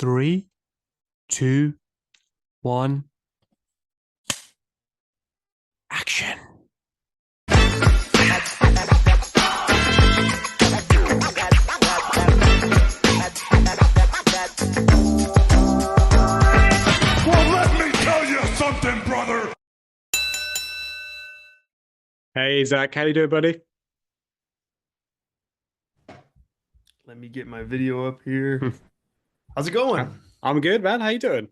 Three, two, one, action. Well, let me tell you something, brother. Hey, Zach, how you doing, buddy? Let me get my video up here. Hmm. How's it going? I'm good, man. How you doing?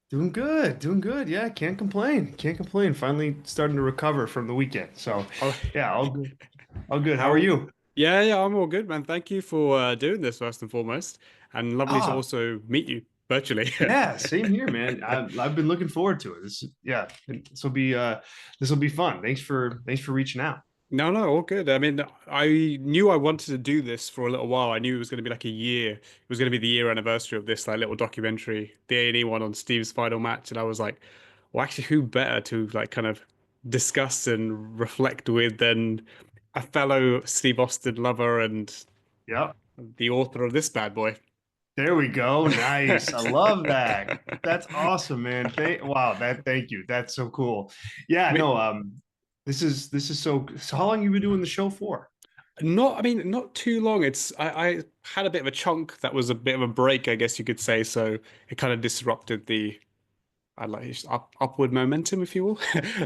Doing good, doing good. Yeah, can't complain. Can't complain. Finally starting to recover from the weekend. So, Oh, yeah, all good. All good. How are how? you? Yeah, I'm all good, man. Thank you for doing this first and foremost, and lovely to Ah, also meet you virtually. yeah, same here, man. I've been looking forward to it. This will be fun. Thanks for reaching out. No, no, all good. I mean, I knew I wanted to do this for a little while. I knew it was going to be like a year. It was going to be the year anniversary of this like little documentary, the A&E one on Steve's final match, and I was like, well, actually, who better to like kind of discuss and reflect with than a fellow Steve Austin lover and Yep. the author of this bad boy. There we go. Nice. I love that. That's awesome, man. Thank you. That's so cool. Yeah, I mean, no, this is so how long you been doing the show for? I mean, not too long. I had a bit of a chunk that was a bit of a break, I guess you could say. So it kind of disrupted the I like upward momentum, if you will.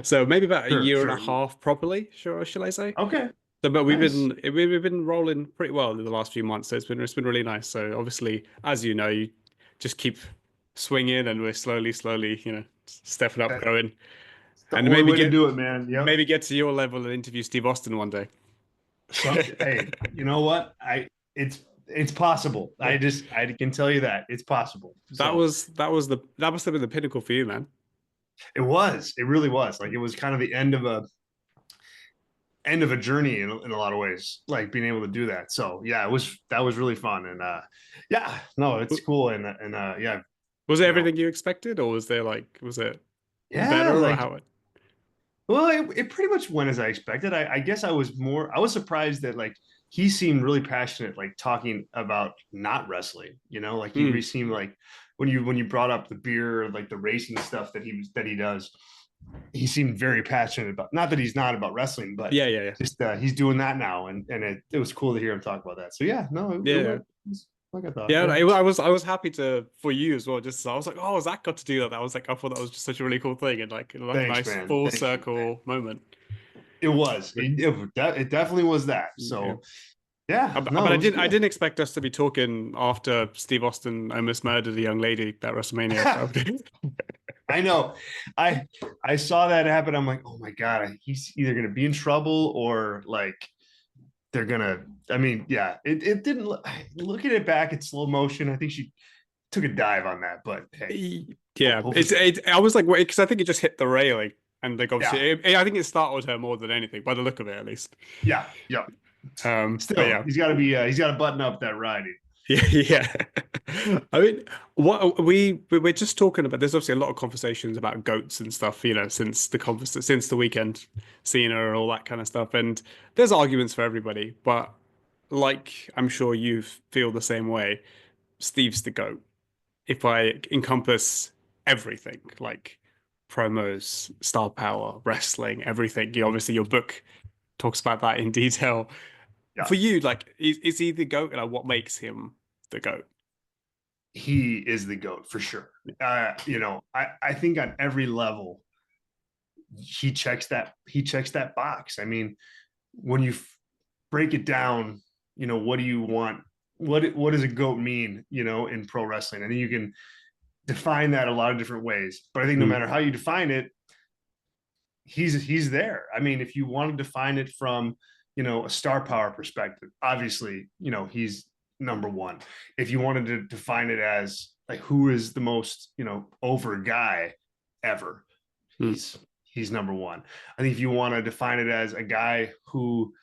So maybe about a Sure, year and a sure. half, probably. Sure, shall I say? Okay, So, but nice. we've been rolling pretty well in the last few months. So it's been really nice. So obviously, as you know, you just keep swinging, and we're slowly, stepping up, That's growing, the and only way to do it, man. Yep. maybe get to your level and interview Steve Austin one day. So, hey, you know what? It's possible. I can tell you that it's possible. So That must have been the pinnacle for you, man. it was. It really was. Like it was kind of the end of a journey in a lot of ways, like being able to do that. So yeah, that was really fun. And yeah, no, it's cool. And yeah, Was it you know, everything you expected, or was it yeah, better, or like how it? well, it pretty much went as I expected. I guess I was surprised that like he seemed really passionate, like talking about not wrestling, like he Mm, seemed like when you brought up the beer, like the racing stuff that he does, he seemed very passionate about, not that he's not about wrestling, but yeah. just he's doing that now. And it was cool to hear him talk about that. So yeah, no, it Yeah, went like I thought. yeah. Yeah. I was happy for you as well. Just I was like, oh, Zach got to do that. I was like, I thought that was just such a really cool thing and like a Thanks, nice man. full Thank you. circle moment. It was. It definitely was that. Yeah. So yeah, But no, it was I good. didn't expect us to be talking after Steve Austin almost murdered a young lady at WrestleMania. I know. I I saw that happen. I'm like, oh my God, he's either gonna be in trouble or like they're gonna. I mean, yeah, it didn't look at it back in slow motion. I think she took a dive on that, but hey, Yeah, hopefully, I was like, wait, because I think it just hit the railing, and like yeah, obviously, I think it startled her more than anything, by the look of it, at least. yeah, yeah. But Still, yeah, he's got to button up that riding. yeah, yeah. I mean, what we're just talking about. There's obviously a lot of conversations about goats and stuff, since the weekend, Cena and all that kind of stuff, and there's arguments for everybody. But like, I'm sure you feel the same way. Steve's the goat. If I encompass everything, like promos, star power, wrestling, everything. Obviously, your book talks about that in detail. Yeah, For you, like, is he the GOAT? Like, what makes him the GOAT? he is the goat for sure. I think on every level he checks that box. I mean, when you break it down, what do you want? What does a goat mean? In pro wrestling, I think you can define that a lot of different ways. But I think no Mm, matter how you define it, he's there. I mean, if you want to define it from a star power perspective, obviously he's number one. If you wanted to define it as like who is the most over guy ever, mm, he's number one. I think if you want to define it as a guy who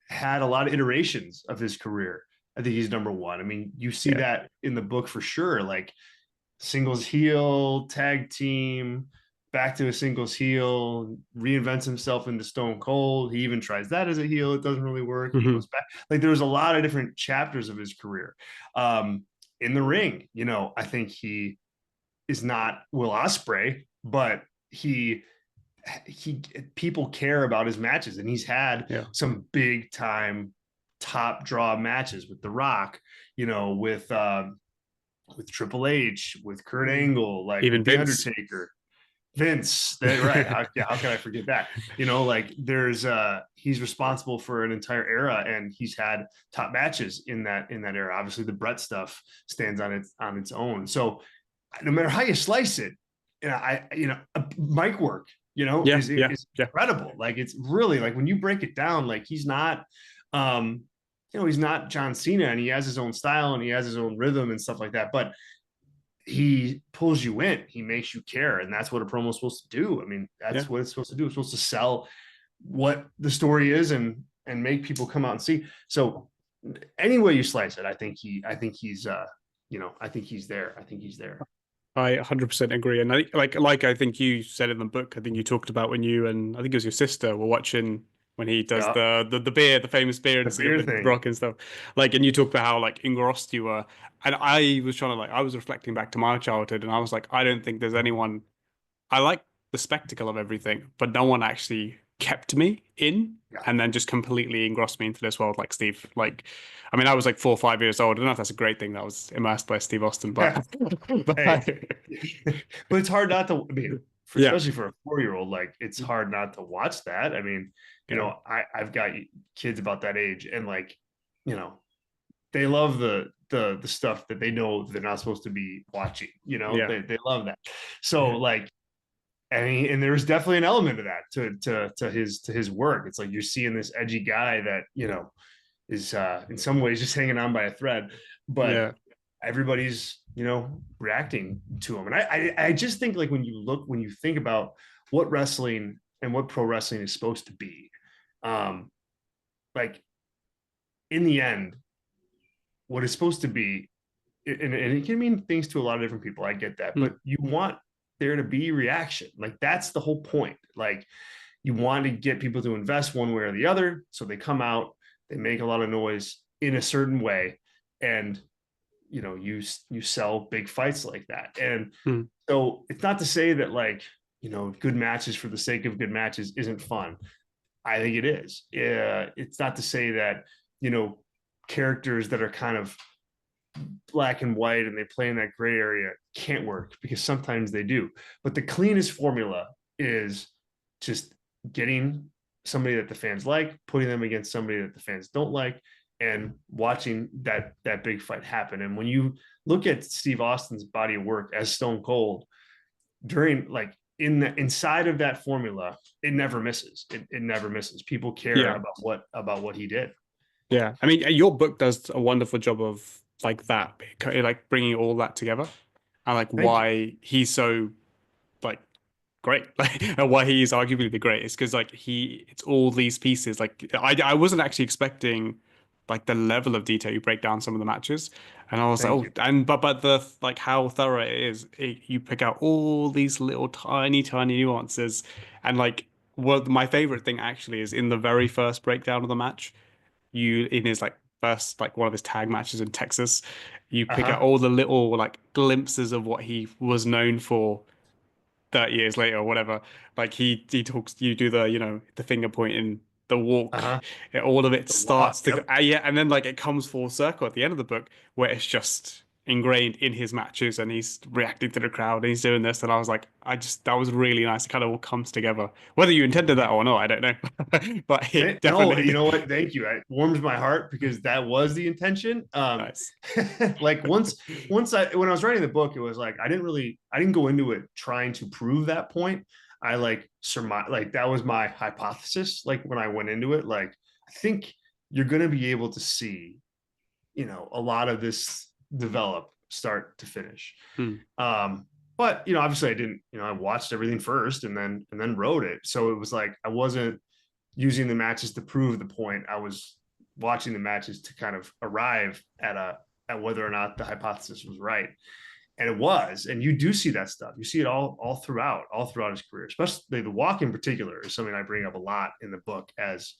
had a lot of iterations of his career, I think he's number one. I mean, you see yeah. that in the book for sure, like singles heel, tag team, back to a singles heel, reinvents himself into Stone Cold. He even tries that as a heel. It doesn't really work. He Mhm. goes back. Like there's a lot of different chapters of his career. Um, in the ring, I think he is not Will Ospreay, but he people care about his matches, and he's had Yeah. some big time top draw matches with The Rock, with Triple H, with Kurt Angle, like Even with The Vince. Undertaker. Vince, right? How can I forget that? Like there's he's responsible for an entire era, and he's had top matches in that era. Obviously, the Brett stuff stands on its own. So no matter how you slice it, mic work, Yeah, yeah, is yeah, incredible. Like it's really like when you break it down, like he's not, he's not John Cena, and he has his own style and he has his own rhythm and stuff like that. But he pulls you in, he makes you care, and that's what a promo is supposed to do. I mean, yeah. that's what it's supposed to do. It's supposed to sell what the story is and make people come out and see. So any way you slice it, I think he's there. I think he's there. I 100% agree. And like I think you said in the book, I think you talked about when you and I think it was your sister were watching when he does Yeah, the beer, the famous beer the incident beer with thing. Rock and stuff. Like, and you talked about how like engrossed you were. And I was trying to like, I was reflecting back to my childhood and I was like, I don't think there's anyone I like the spectacle of everything, but no one actually kept me in Yeah. and then just completely engrossed me into this world like Steve. Like, I mean, I was like 4 or 5 years old. I don't know if that's a great thing that I was immersed by Steve Austin, but, Hey, but but it's hard not to. I mean, yeah, especially for a 4 year old, like it's hard not to watch that. I mean, yeah, I've got kids about that age, and like, you know, they love the stuff that they know they're not supposed to be watching. yeah, They love that. So like, and there's definitely an element of that to his work. It's like you're seeing this edgy guy that is in some ways just hanging on by a thread, but yeah, everybody's reacting to him. And I just think like when you think about what wrestling and what pro wrestling is supposed to be, um, like in the end, what it's supposed to be, and it can mean things to a lot of different people. I get that, mm, but you want there to be reaction. Like that's the whole point. Like you want to get people to invest one way or the other, so they come out, they make a lot of noise in a certain way, and you sell big fights like that. And mm, so it's not to say that like good matches for the sake of good matches isn't fun. I think it is. It's not to say that characters that are kind of black and white and they play in that gray area can't work, because sometimes they do. But the cleanest formula is just getting somebody that the fans like, putting them against somebody that the fans don't like, and watching that big fight happen. And when you look at Steve Austin's body of work as Stone Cold, during like inside of that formula, it never misses. It never misses. People care yeah, about what he did. yeah. I mean, your book does a wonderful job of like that, like bringing all that together and like Thank you. why he's so like great like and why he is arguably the greatest because like it's all these pieces like I wasn't actually expecting like the level of detail you break down some of the matches and I was like Thank oh you. and but the like how thorough it is you pick out all these little tiny nuances and like what my favorite thing actually is in the very first breakdown of the match you in his like first like one of his tag matches in Texas you pick out Uh-huh. all the little like glimpses of what he was known for 30 years later or whatever. Like he talks, you do the, the finger pointing, the walk, Uh-huh. all of it The walk. starts to, Yep. yeah. And then like it comes full circle at the end of the book where it's just ingrained in his matches and he's reacting to the crowd and he's doing this. And I was like, that was really nice. It kind of all comes together. Whether you intended that or not, I don't know. But it No, definitely you know did. what? Thank you. It warms my heart because that was the intention. Nice. Like once when I was writing the book, it was like I didn't go into it trying to prove that point. I like surmise, like that was my hypothesis. Like when I went into it, like I think you're gonna be able to see, a lot of this develop start to finish. Hmm. But obviously I didn't, I watched everything first and then wrote it. So it was like I wasn't using the matches to prove the point. I was watching the matches to kind of arrive at whether or not the hypothesis was right. And it was. And you do see that stuff. You see it all throughout his career, especially the walk in particular is something I bring up a lot in the book as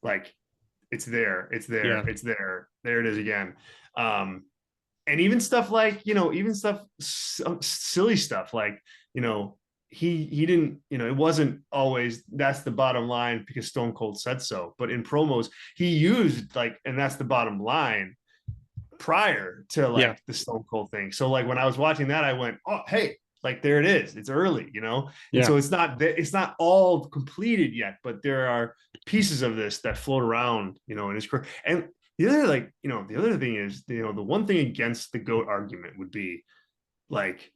like it's there, it's there, Yeah. it's there it is again. Um, and even stuff like, even stuff, silly stuff like, he didn't, it wasn't always that's the bottom line because Stone Cold said so, but in promos he used like, and that's the bottom line prior to Yeah. like the Stone Cold thing. So like when I was watching that, I went, oh hey, like there it is. It's early, And Yeah. so it's not all completed yet, but there are pieces of this that float around, in his career. And the other thing is, the one thing against the GOAT argument would be like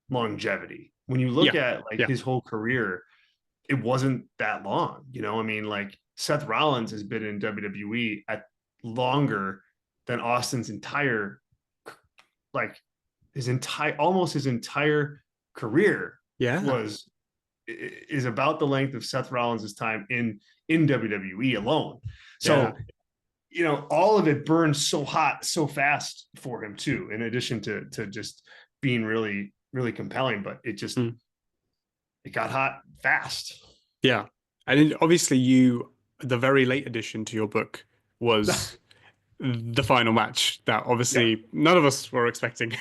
longevity. When you look Yeah. at like Yeah. his whole career, it wasn't that long. I mean, like Seth Rollins has been in WWE at longer than Austin's entire, like almost his entire career Yeah. was is about the length of Seth Rollins' time in WWE alone. Yeah. So, all of it burned so hot, so fast for him too, in addition to just being really, really compelling, but Mm. it got hot fast. Yeah. And then obviously the very late addition to your book was the final match that Yep. obviously none of us were expecting.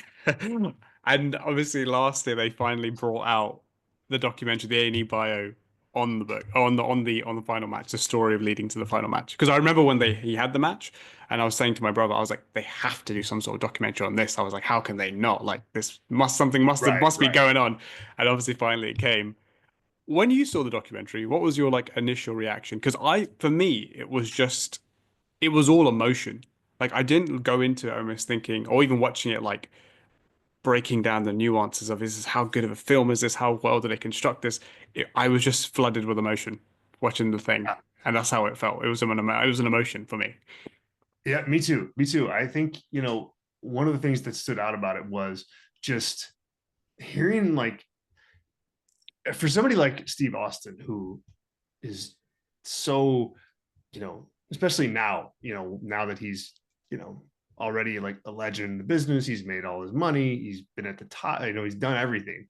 And obviously last year they finally brought out the documentary, the A&E bio on the book, on the final match, the story of leading to the final match. Because I remember when he had the match, and I was saying to my brother, I was like, they have to do some sort of documentary on this. I was like, how can they not? Like this something Right, must be right. going on. And obviously finally it came. When you saw the documentary, what was your like initial reaction? Because for me, it was all emotion. Like I didn't go into it almost thinking, or even watching it like breaking down the nuances of is this how good of a film is this? How well did they construct this? I was just flooded with emotion watching the thing, and that's how it felt. It was an emotion for me. Yeah, me too. Me too. I think, one of the things that stood out about it was just hearing like, for somebody like Steve Austin, who is so, especially now, now that he's, you know, already like a legend in the business, he's made all his money, he's been at the top, he's done everything.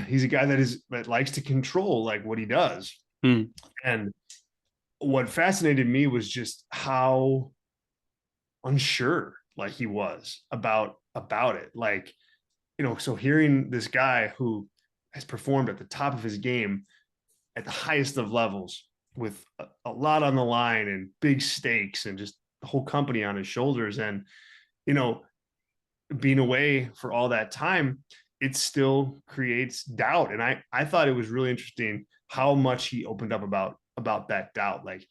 He's a guy that likes to control like what he does. Mm, And what fascinated me was just how unsure like he was about it. Like, so hearing this guy who has performed at the top of his game at the highest of levels with a lot on the line and big stakes and just the whole company on his shoulders, and you know being away for all that time, it still creates doubt. And I thought it was really interesting how much he opened up about that doubt. Like,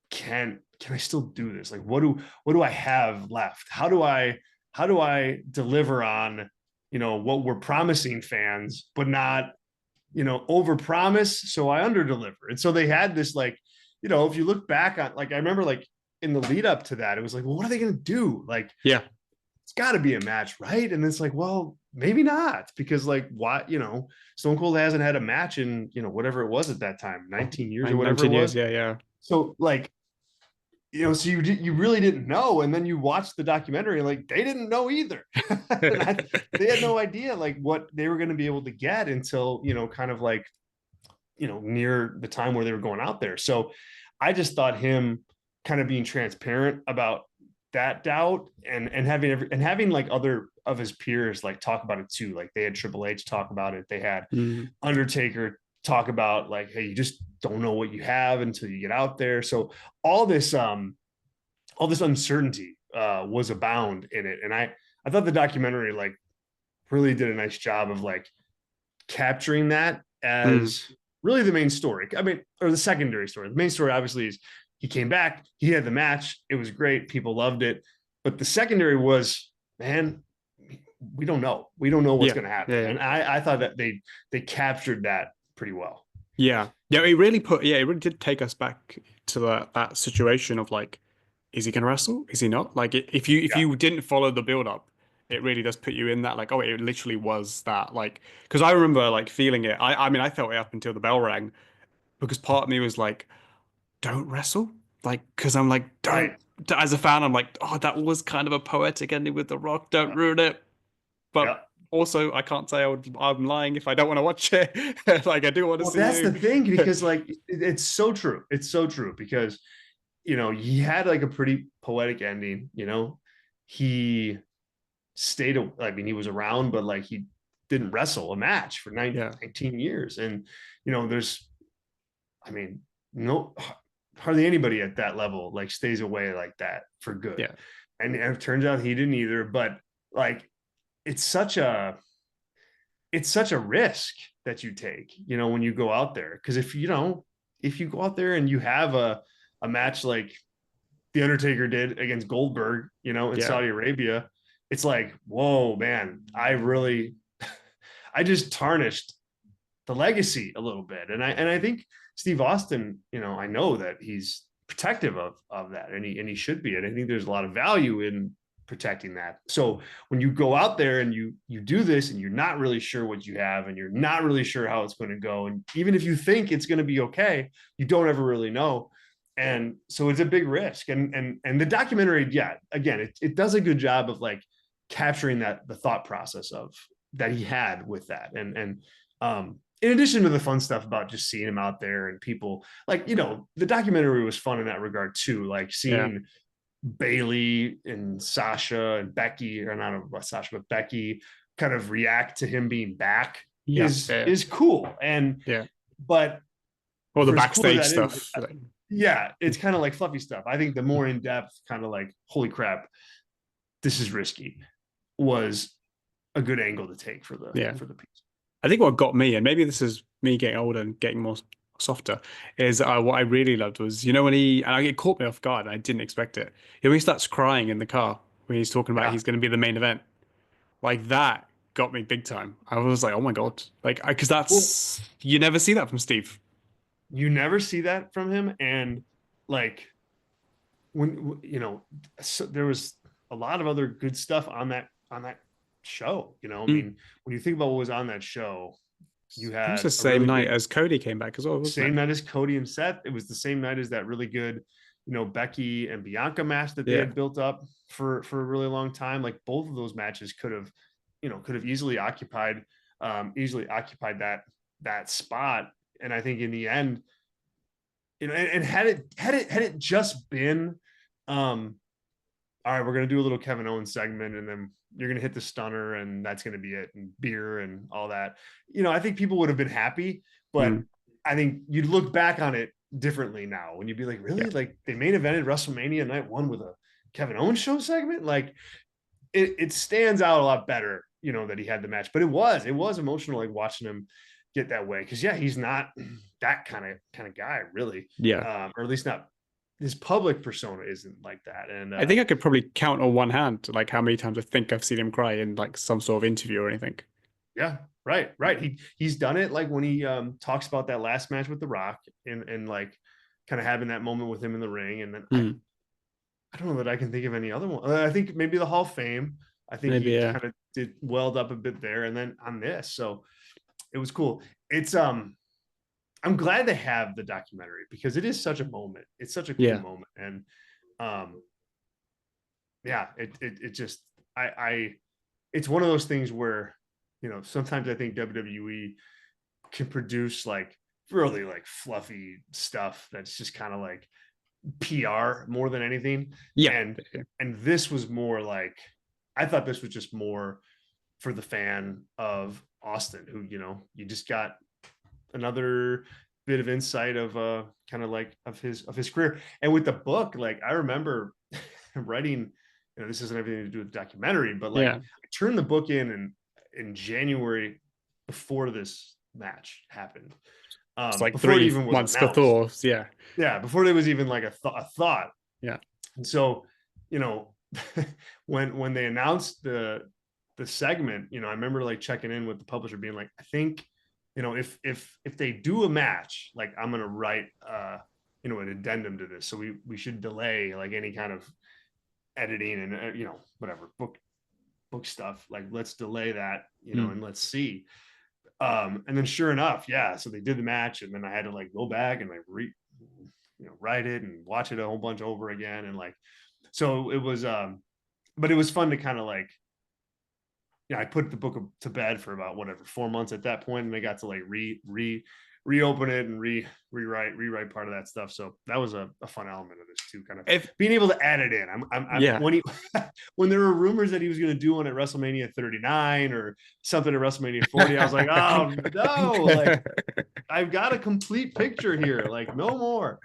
can I still do this? Like, what do I have left? How do I deliver on what we're promising fans, but not over promise, so I under deliver. And so they had this, like, if you look back on, like, I remember like in the lead up to that, it was like, well, what are they going to do? Like, yeah, it's got to be a match, right? And it's like, well, maybe not, because like, why, Stone Cold hasn't had a match in, whatever it was at that time, 19 years or whatever it 19 years. was. Yeah, yeah, So like, so you really didn't know, and then you watched the documentary, and like they didn't know either. They had no idea like what they were going to be able to get until kind of like near the time where they were going out there. So I just thought him kind of being transparent about that doubt, and having like other of his peers like talk about it too. Like they had Triple H talk about it. They had mm, Undertaker talk about like, hey, you just don't know what you have until you get out there. So all this all this uncertainty was abound in it. And I thought the documentary like really did a nice job of like capturing that mm, as really the main story. I mean, or the secondary story. The main story obviously is he came back, he had the match, it was great, people loved it. But the secondary was, man, we don't know. We don't know what's yeah, going to happen. yeah, yeah. And I thought that they captured that pretty well. Yeah. It really did take us back to that situation of like, is he gonna wrestle? Is he not? Like if Yeah. you didn't follow the build up, it really does put you in that like, oh, it literally was that like because I remember like feeling it. I mean I felt it up until the bell rang because part of me was like, don't wrestle. Like, because I'm like, don't Right. as a fan, I'm like, oh, that was kind of a poetic ending with The Rock. Don't ruin it. But Yeah. also I can't say I'm lying if I don't want to watch it. Like I do want to Well, see that's the you. thing, because like it's so true. It's so true because he had like a pretty poetic ending. He stayed. I mean, he was around, but like he didn't wrestle a match for Yeah. 19 years. And, there's, I mean, no, hardly anybody at that level like stays away like that for good. Yeah. And it turns out he didn't either. But like, it's such a risk that you take, when you go out there. Because if you go out there and you have a match like the Undertaker did against Goldberg, in Yeah. Saudi Arabia, it's like, whoa, man, I just tarnished the legacy a little bit. And I think Steve Austin, I know that he's protective of that, and he should be. And I think there's a lot of value in protecting that. So when you go out there and you do this and you're not really sure what you have and you're not really sure how it's going to go, and even if you think it's going to be okay, you don't ever really know. And so it's a big risk. And the documentary, yeah, again, it does a good job of like capturing the thought process of that he had with that. And in addition to the fun stuff about just seeing him out there and people like, the documentary was fun in that regard too. Like seeing Bailey and Sasha and Becky, or not Sasha, but Becky kind of react to him being back is cool. And, Yeah. but All the for as cool as backstage that is, stuff. yeah, it's kind of like fluffy stuff. I think the more in-depth kind of like, holy crap, this is risky, was a good angle to take for the piece. I think what got me, and maybe this is me getting older and getting more softer, is what I really loved was, when it caught me off guard and I didn't expect it. When he starts crying in the car, when he's talking about he's going to be the main event, like that got me big time. I was like, oh my God. Like, because you never see that from Steve. You never see that from him. And like, when, so there was a lot of other good stuff on that show, I mean, when you think about what was on that show, you It was had the a same really night big, as Cody came back as well, wasn't same it? night as Cody and Seth. It was the same night as that really good, Becky and Bianca match that they had built up for a really long time. Like both of those matches could have easily occupied that spot. And I think in the end, and had it just been, all right, we're going to do a little Kevin Owens segment and then you're going to hit the stunner and that's going to be it, and beer and all that. I think people would have been happy, but I think you'd look back on it differently now when you'd be like, really? Like they main evented WrestleMania night 1 with a Kevin Owens show segment? Like it stands out a lot better, that he had the match. But it was emotional, like watching him get that way. Cause he's not that kind of guy, really. Or at least not, his public persona isn't like that. And I think I could probably count on one hand like how many times I think I've seen him cry in like some sort of interview or anything. Yeah, right. He's done it like when he talks about that last match with The Rock and like kind of having that moment with him in the ring. And then I don't know that I can think of any other one. I think maybe the Hall of Fame. I think maybe, he kind of did welled up a bit there, and then on this. So it was cool. It's I'm glad they have the documentary because it is such a moment. It's such a cool moment. And it just it's one of those things where, sometimes I think WWE can produce like really like fluffy stuff that's just kind of like PR more than anything. And this was more like, I thought this was just more for the fan of Austin, who, you just got another bit of insight of kind of like of his career. And with the book, like I remember writing, this doesn't have anything to do with the documentary, but like I turned the book in January before this match happened. It's like before 3 it even was months announced. before. Before there was even like a thought. And so, when they announced the segment, I remember like checking in with the publisher being like, I think, if they do a match, like I'm going to write, an addendum to this. So we should delay like any kind of editing and, whatever book stuff, like let's delay that, and let's see. And then sure enough, so they did the match, and then I had to like go back and like write it and watch it a whole bunch over again. And like, so it was, but it was fun to kind of like, I put the book to bed for about 4 months at that point, and I got to like reopen it and rewrite part of that stuff. So that was a fun element of this too, kind of If being able to add it in. yeah. When he when there were rumors that he was going to do one at WrestleMania 39 or something at WrestleMania 40, I was like, oh no, like I've got a complete picture here, like no more.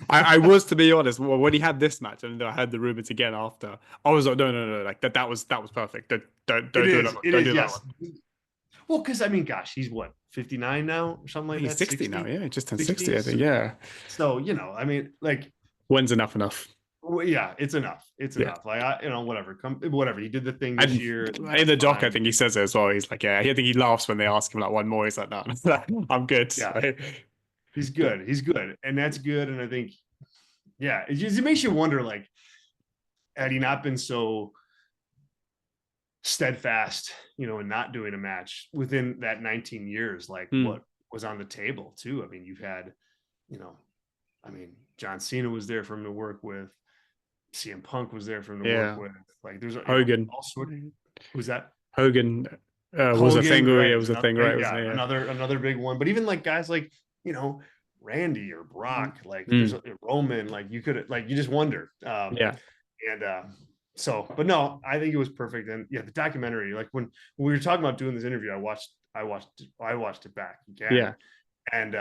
I was, to be honest, when he had this match and I heard the rumors again after, I was like, no, like that was perfect. Don't do that one. It Don't is, do that one. yes. Well, because I mean, gosh, he's what, 59 now or something I like think he's that, 60 now. 60, Yeah, just turned 60, 60. I think. Yeah. So, I mean, like, When's enough? well, yeah, it's enough. It's Yeah. enough. Like, whatever. Whatever. He did the thing this And year. in That's the doc, I fine. think he says it as well. He's like, yeah, I think he laughs when they ask him like one more. He's like, no, I'm good. Yeah, Right? he's Yeah. good. He's good. And that's good. And I think, yeah, it makes you wonder, like, had he not been so steadfast, in not doing a match within that 19 years, like Hmm. what was on the table too. I mean, you've had, you know, I mean, John Cena was there for him to work with. CM Punk was there for him to work Yeah. with. Like, there's, Hogan. all sort. Who's that? Hogan was a thing. Hogan, Yeah, right? it Was was a another, thing, right? yeah, Wasn't it? another big one. But even like guys like, Randy or Yeah. Brock, like there's Mm. Roman, like you could, like, you just wonder. Yeah. And so, but no, I think it was perfect. And yeah, the documentary, like when we were talking about doing this interview, I watched it back Yeah. again. And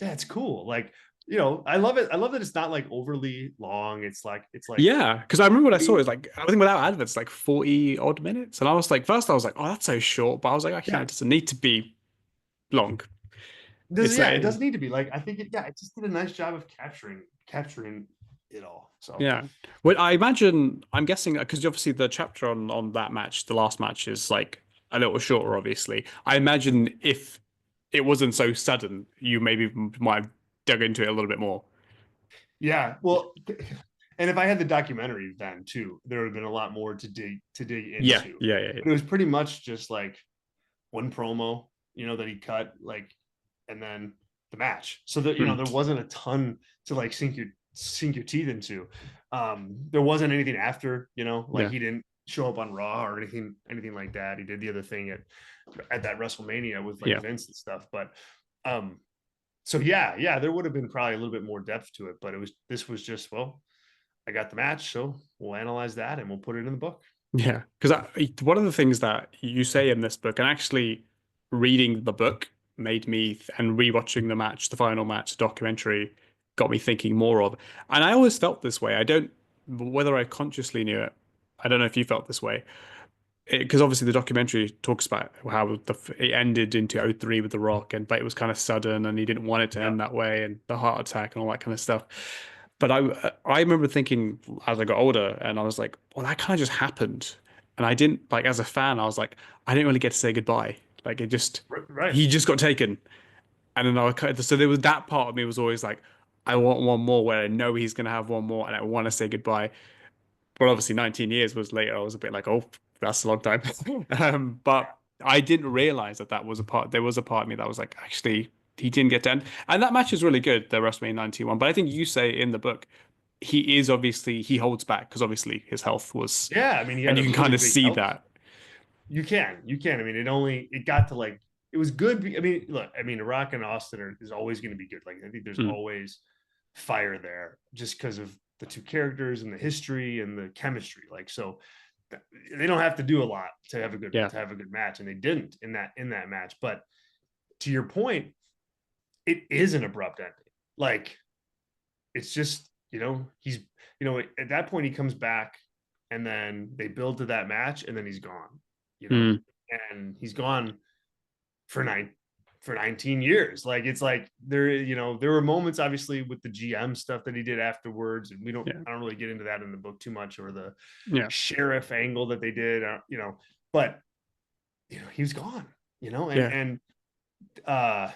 yeah, it's cool. Like, I love it. I love that it's not like overly long. It's like Yeah, because I remember what I saw pretty, is like I think without adverts like 40 odd minutes, and I was like, first I was like, oh, that's so short, but I was like, actually, no, yeah. it doesn't need to be long. Does It's Yeah, it like doesn't need to be like, I think it just did a nice job of capturing it all. So yeah. Well, I'm guessing because obviously the chapter on that match, the last match, is like a little shorter. Obviously, I imagine if it wasn't so sudden, you maybe might have dug into it a little bit more. yeah, well, and if I had the documentary then too, there would have been a lot more to dig Yeah, into. yeah. But it was pretty much just like one promo, that he cut, like, and then the match. So that, Hmm. there wasn't a ton to like sink your teeth into. There wasn't anything after, like Yeah, he didn't show up on Raw or anything like that. He did the other thing at that WrestleMania with like yeah. Vince and stuff. But so yeah, there would have been probably a little bit more depth to it, but this was just, well, I got the match, so we'll analyze that and we'll put it in the book. Yeah, because one of the things that you say in this book, and actually reading the book made me, and rewatching the match, the final match documentary, got me thinking more of. And I always felt this way. I don't, whether I consciously knew it, I don't know if you felt this way. Because obviously the documentary talks about how it ended into '03 with The Rock, and but it was kind of sudden, and he didn't want it to Yeah, end that way, and the heart attack and all that kind of stuff. But I remember thinking as I got older, and I was like, well, that kind of just happened, and I didn't like as a fan, I was like, I didn't really get to say goodbye. Like it just right. he just got taken, and then so there was that part of me was always like, I want one more where I know he's gonna have one more, and I want to say goodbye. But obviously 19 years was later. I was a bit like, oh, that's a long time. But I didn't realize that was a part. There was a part of me that was like, actually, he didn't get to end. And that match is really good, the WrestleMania 91. But I think you say in the book, he holds back because obviously his health was, Yeah, I mean, he and had you a can really kind of big see health. that. You can. I mean, it got to like, it was good. I mean, look, I mean, Rock and Austin is always going to be good. Like, I think there's Mm, always fire there just because of the two characters and the history and the chemistry. Like, so they don't have to do a lot to have a yeah, good match, and they didn't in that match. But to your point, it is an abrupt ending. Like, it's just, he's, at that point he comes back, and then they build to that match, and then he's gone, you know, mm, and he's gone for 19 years. Like, it's like there were moments obviously with the GM stuff that he did afterwards, and yeah, I don't really get into that in the book too much, or the yeah, sheriff angle that they did, but he was gone, yeah. and uh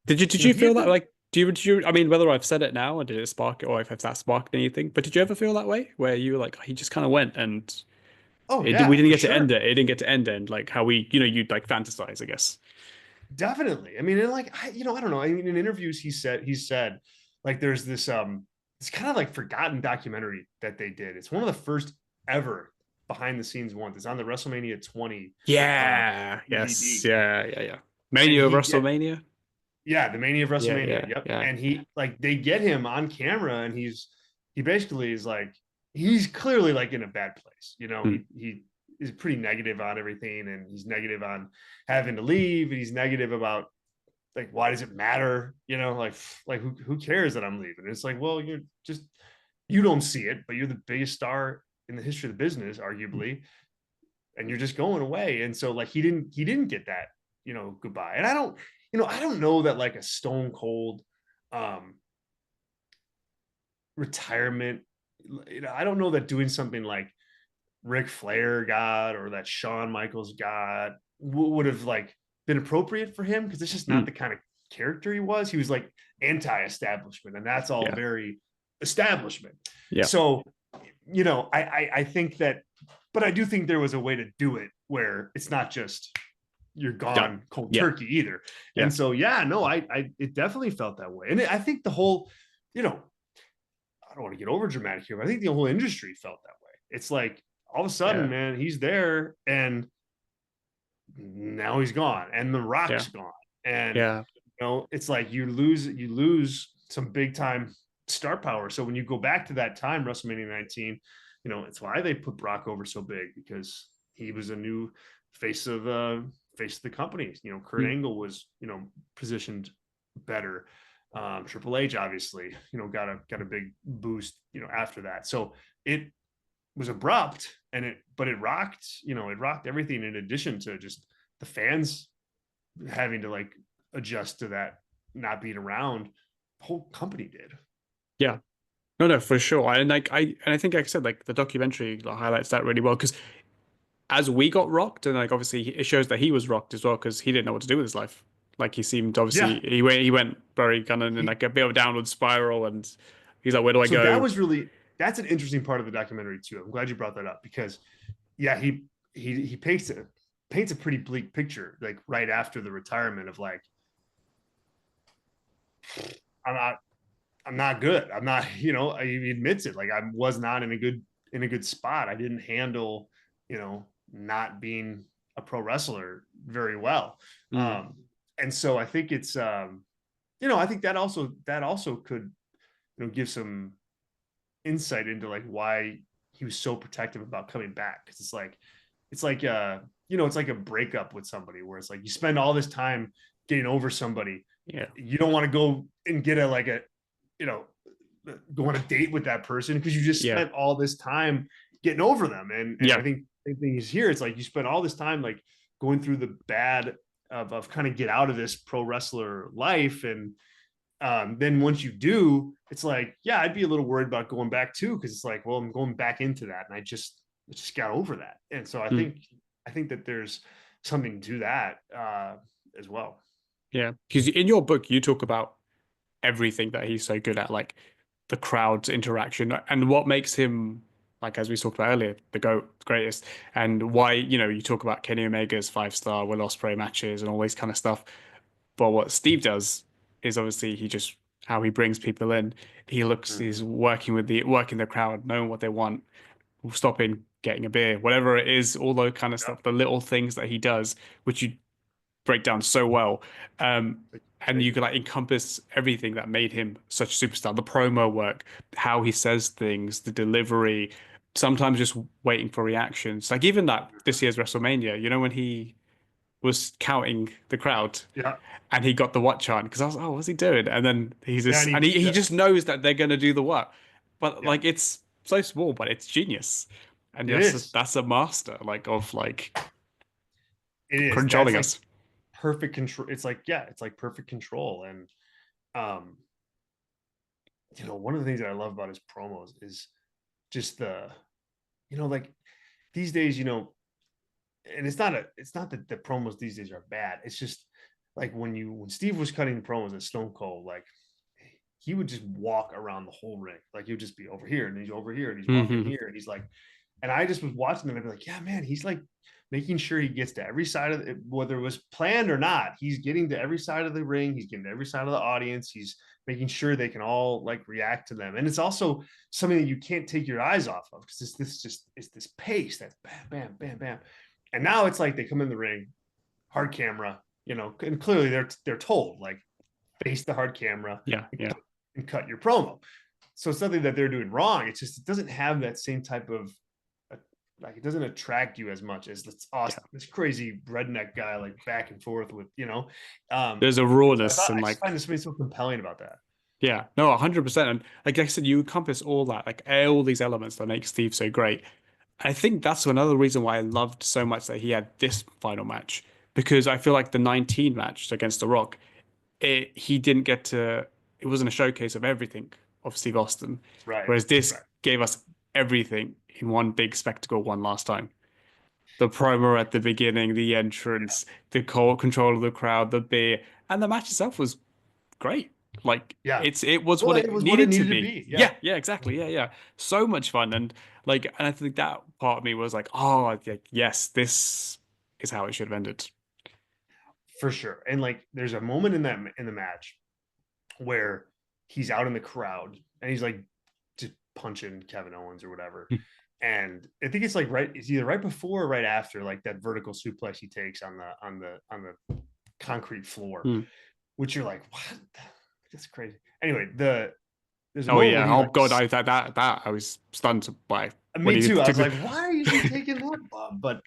Did you he feel had that been. like? Do you? I mean, whether I've said it now or did it spark it, or if that sparked anything? But did you ever feel that way, where you were like, he just kind of went and Oh we yeah, didn't for get to end sure. it. It didn't get to end like how you'd like fantasize, I guess. Definitely. I mean, and like, I don't know. I mean, in interviews, he said, like, there's this it's kind of like forgotten documentary that they did. It's one of the first ever behind the scenes ones. It's on the WrestleMania 20 Yeah. Yes. DVD, Yeah. and Mania of WrestleMania. yeah, the Mania of Yeah. WrestleMania. Yeah. Yep. Yeah. And they get him on camera, and he's he basically is like, he's clearly like in a bad place. You know, Mm. he is pretty negative on everything, and he's negative on having to leave, and he's negative about like, why does it matter? You know, like who cares that I'm leaving? It's like, well, you're just, you don't see it, but you're the biggest star in the history of the business, arguably, and you're just going away. And so like he didn't get that, you know, goodbye. And I don't know that like a stone cold um retirement, you know, I don't know that doing something like Ric Flair got, or that Shawn Michaels got, would have like been appropriate for him, because it's just not Mm. the kind of character he was. He was like anti-establishment, and that's all Yeah. very establishment. Yeah. So, you know, I think that, but I do think there was a way to do it where it's not just you're Done. gone cold Yeah. turkey either. Yeah. And so, yeah, no, I it definitely felt that way, and I think the whole, you know, I don't want to get over dramatic here, but I think the whole industry felt that way. It's like all of a sudden, Yeah. man, he's there, and now he's gone, and The Yeah. Rock's gone, and Yeah. you know, it's like you lose some big time star power. So when you go back to that time, WrestleMania 19, you know, it's why they put Brock over so big, because he was a new face of the company. You know, Kurt Mm. Angle was, you know, positioned better. Triple H obviously, you know, got a big boost, you know, after that. So it was abrupt, and it rocked, you know, it rocked everything, in addition to just the fans having to like adjust to that not being around. The whole company did. Yeah. No, no, for sure. And like I think like I said, like the documentary like, highlights that really well because as we got rocked, and like obviously it shows that he was rocked as well because he didn't know what to do with his life. Like he seemed Yeah. obviously he went very kind of in He, like a bit of a downward spiral, and he's like, where do I so that go? was really, that's an interesting part of the documentary too. I'm glad you brought that up, because yeah, he paints a pretty bleak picture, like right after the retirement, of like, I'm not I'm not good. I'm not, you know, he admits it. Like I was not in a good spot. I didn't handle, you know, not being a pro wrestler very well. Mm. And so I think it's you know, I think that also could, you know, give some insight into like why he was so protective about coming back. Cause it's like you know, it's like a breakup with somebody, where it's like you spend all this time getting over somebody. Yeah. You don't want to go and get a like a, you know, go on a date with that person, because you just Yeah. spent all this time getting over them. And I Yeah. think the thing is here, it's like you spend all this time like going through the bad of kind of get out of this pro wrestler life. And then once you do, it's like, yeah, I'd be a little worried about going back too, because it's like, well, I'm going back into that, and I just got over that. And so Mm. I think that there's something to that as well. Yeah. Because in your book you talk about everything that he's so good at, like the crowd's interaction and what makes him, like as we talked about earlier, the GOAT, the greatest, and why, you talk about Kenny Omega's 5-star Will Ospreay matches and all this kind of stuff. But what Steve does is obviously he just how he brings people in. Mm-hmm. He's working the crowd, knowing what they want, stopping, getting a beer, whatever it is, all those kind of Yep. stuff, the little things that he does, which you break down so well. And Thank you you. could like encompass everything that made him such a superstar. The promo work, how he says things, the delivery, sometimes just waiting for reactions. Like even that this year's WrestleMania, when he was counting the crowd Yeah. and he got the watch on because I was, oh, what's he doing? And then Yeah. And he just knows that they're gonna do the work. But yeah, like it's so small, but it's genius. And it is. that's a master like of like It is. That's controlling like us. perfect control. It's like, yeah, it's like perfect control. And um, you know, one of the things that I love about his promos is just the, you know, like these days, you know, and it's not that the promos these days are bad. It's just like when Steve was cutting the promos at Stone Cold, like he would just walk around the whole ring. Like he would just be over here and he's over here and he's walking Hmm. here and he's like, and I just was watching them and I'd be like, yeah, man, he's like making sure he gets to every side of it, whether it was planned or not. He's getting to every side of the ring. He's getting to every side of the audience. He's making sure they can all like react to them. And it's also something that you can't take your eyes off of, because it's this pace that's bam, bam, bam, bam. And now it's like they come in the ring, hard camera, you know, and clearly they're told like face the hard camera Yeah, yeah. and cut your promo. so it's nothing that they're doing wrong. It's just it doesn't have that same type of like it doesn't attract you as much as this Yeah. awesome, this crazy redneck guy like back and forth with There's a So rawness and I just like find this something so compelling about that. yeah, no, 100%. And like I said, you encompass all that, like all these elements that make Steve so great. I think that's another reason why I loved so much that he had this final match because I feel like the 19 match against The Rock, he didn't get to, it wasn't a showcase of everything of Steve Austin, Right. whereas this Right. gave us everything in one big spectacle one last time. The promo at the beginning, the entrance, the control of the crowd, the beer, and the match itself was great. Like Yeah. it was Well, what it it was what it needed to needed to be. be. Yeah. Yeah, yeah, exactly. Yeah, yeah. So much fun and I think that part of me was like, oh, like, yes, this is how it should have ended. For sure. And like there's a moment in that in the match where he's out in the crowd and he's like just punching Kevin Owens or whatever. And I think it's like it's either right before or right after like that vertical suplex he takes on the concrete floor, Hmm. which you're like, what? That's crazy. Anyway, there's a Oh moment where yeah. he Oh like God, I that I was stunned by when me he too. I took was the like, why is he taking that bomb? But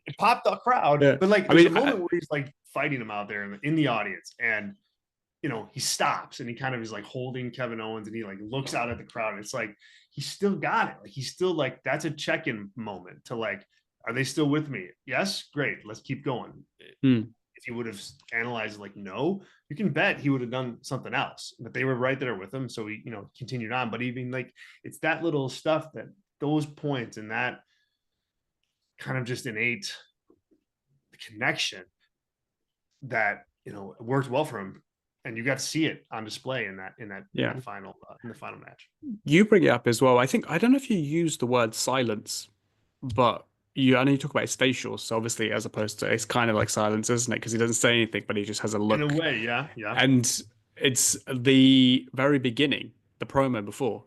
it popped the crowd. yeah. But like I there's a mean, moment where he's like fighting him out there in the audience and he stops and he kind of is like holding Kevin Owens and he like looks out at the crowd. And it's like, he still got it. Like, he's still like, that's a check-in moment to like, are they still with me? Yes. Great. Let's keep going. hmm. If he would have analyzed like, no, you can bet he would have done something else, but they were right there with him. So he, continued on, but even like, it's that little stuff that those points and that kind of just innate connection that, worked well for him and you got to see it on display in Yeah. that final in the final match. You bring it up as well. I think I don't know if you use the word silence, but I know you talk about his facials, so obviously as opposed to it's kind of like silence, isn't it? Because he doesn't say anything, but he just has a In a look. way, yeah, yeah, And it's the very beginning, the promo before,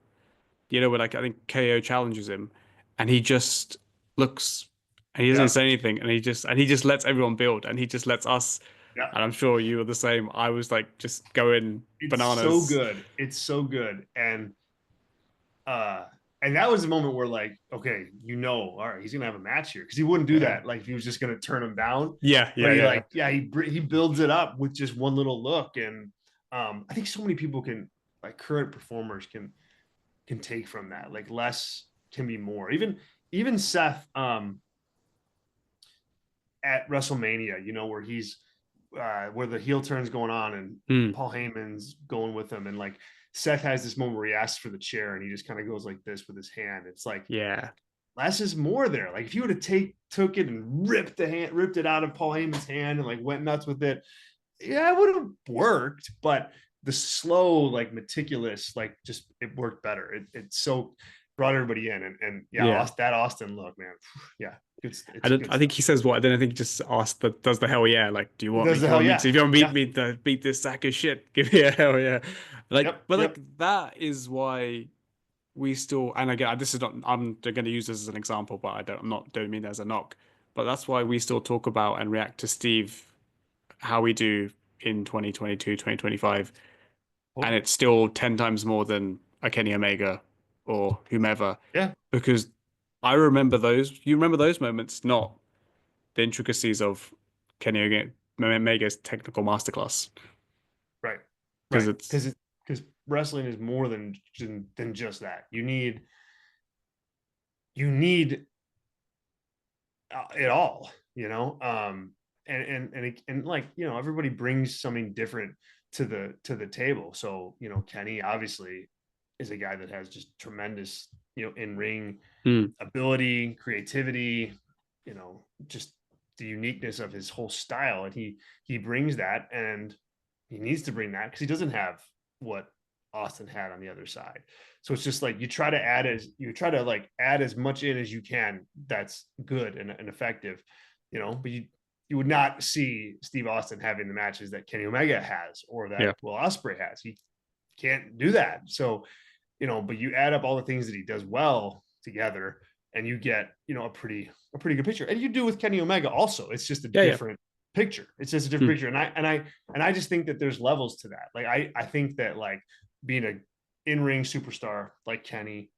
where like I think KO challenges him, and he just looks, and he doesn't yeah, say anything, and he just lets everyone build, and he just lets us. yeah. And I'm sure you were the same. I was like just going It's so bananas. good. It's so good. Uh and that was the moment where like, okay, all right, he's gonna have a match here because he wouldn't do Yeah, that. Like if he was just gonna turn him down, yeah, but yeah, yeah, yeah. he builds it up with just one little look, and I think so many people can like current performers can take from that. Like less can be more. Even Seth at WrestleMania, where he's where the heel turn's going on and Hmm. Paul Heyman's going with him, and like Seth has this moment where he asks for the chair and he just kind of goes like this with his hand. It's like Yeah. less is more there. Like if you would have took it and ripped it out of Paul Heyman's hand and like went nuts with it, yeah, it would have worked, but the slow, like meticulous, like just it worked better. It so brought everybody in, and yeah, Yeah. That Austin look, man, yeah, it's I good think stuff. he says what? Then I think he just asks does the hell yeah? Like, do you It want me? does Do the you hell want me to? yeah, If you want to beat yeah, me to beat this sack of shit, give me a hell yeah. Like, yep, but yep, like that is why we still, and again, this is not, I'm going to use this as an example, but I'm not doing mean as a knock, but that's why we still talk about and react to Steve how we do in 2022, 2025. And totally, it's still 10 times more than a Kenny Omega or whomever, yeah, because I remember you remember those moments, not the intricacies of Kenny Omega's technical masterclass, right, because right, it's, because wrestling is more than just that. You need it all, and like everybody brings something different to the table. So Kenny obviously is a guy that has just tremendous in ring hmm, ability, creativity, just the uniqueness of his whole style, and he brings that, and he needs to bring that because he doesn't have what Austin had on the other side. So it's just like you try to like add as much in as you can that's good and effective, but you would not see Steve Austin having the matches that Kenny Omega has or that yeah, Will Ospreay has. He can't do that. So, but you add up all the things that he does well together and you get, a pretty good picture. And you do with Kenny Omega also. It's just a yeah, yeah, different picture. It's just a different hmm, picture. And I just think that there's levels to that. Like I think that like being in-ring superstar like Kenny,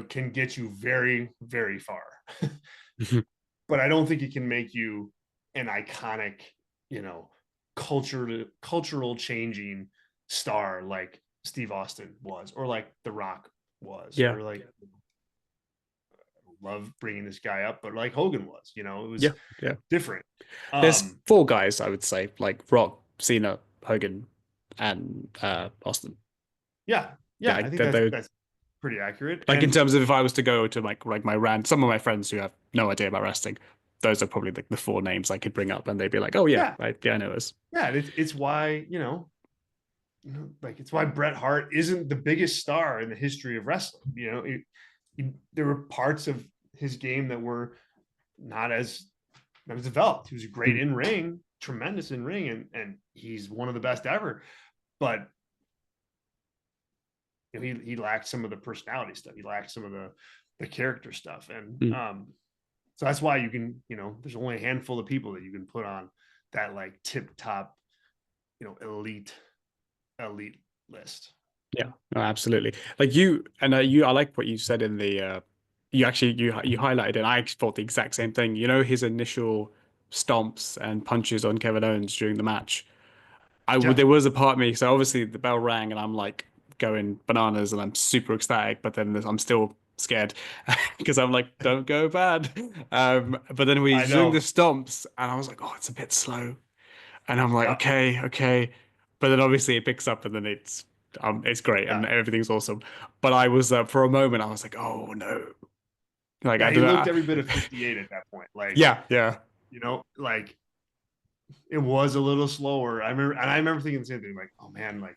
can get you very, very far. But I don't think it can make you an iconic, you know, cultural changing star like Steve Austin was, or like The Rock was, Yeah. or like love bringing this guy up, but like Hogan was, it Yeah. was Yeah. different. There's Um, four guys, I would say, like Rock, Cena, Hogan, and Austin. yeah, Yeah, yeah, I think they that's pretty accurate. like in And terms of if I was to go to like my rant, some of my friends who have no idea about wrestling, those are probably like the four names I could bring up, and they'd be like, "Oh yeah, yeah, yeah, I know this." yeah, it's why, like it's why Bret Hart isn't the biggest star in the history of wrestling. There were parts of his game that were not as developed. He was great Mm. in ring, tremendous in ring, and he's one of the best ever. But he lacked some of the personality stuff. He lacked some of the character stuff, and Mm. so that's why you can, there's only a handful of people that you can put on that like tip top, elite list. Yeah, no, absolutely. Like you and I like what you said in the you actually you highlighted, and I actually thought the exact same thing. You know, his initial stomps and punches on Kevin Owens during the match. Yeah, There was a part of me, so obviously the bell rang and I'm like going bananas and I'm super ecstatic, but then I'm still scared because I'm like, don't go bad. But then we I doing the know. stomps and I was like, oh, it's a bit slow. And I'm like, Yeah, okay, okay. But then obviously it picks up and then it's great and yeah, everything's awesome. But I was for a moment I was like, oh no. Like I yeah. He don't know. looked every bit of 58 at that point. Like, Yeah, yeah. like it was a little slower. I remember thinking the same thing. Like, oh man, like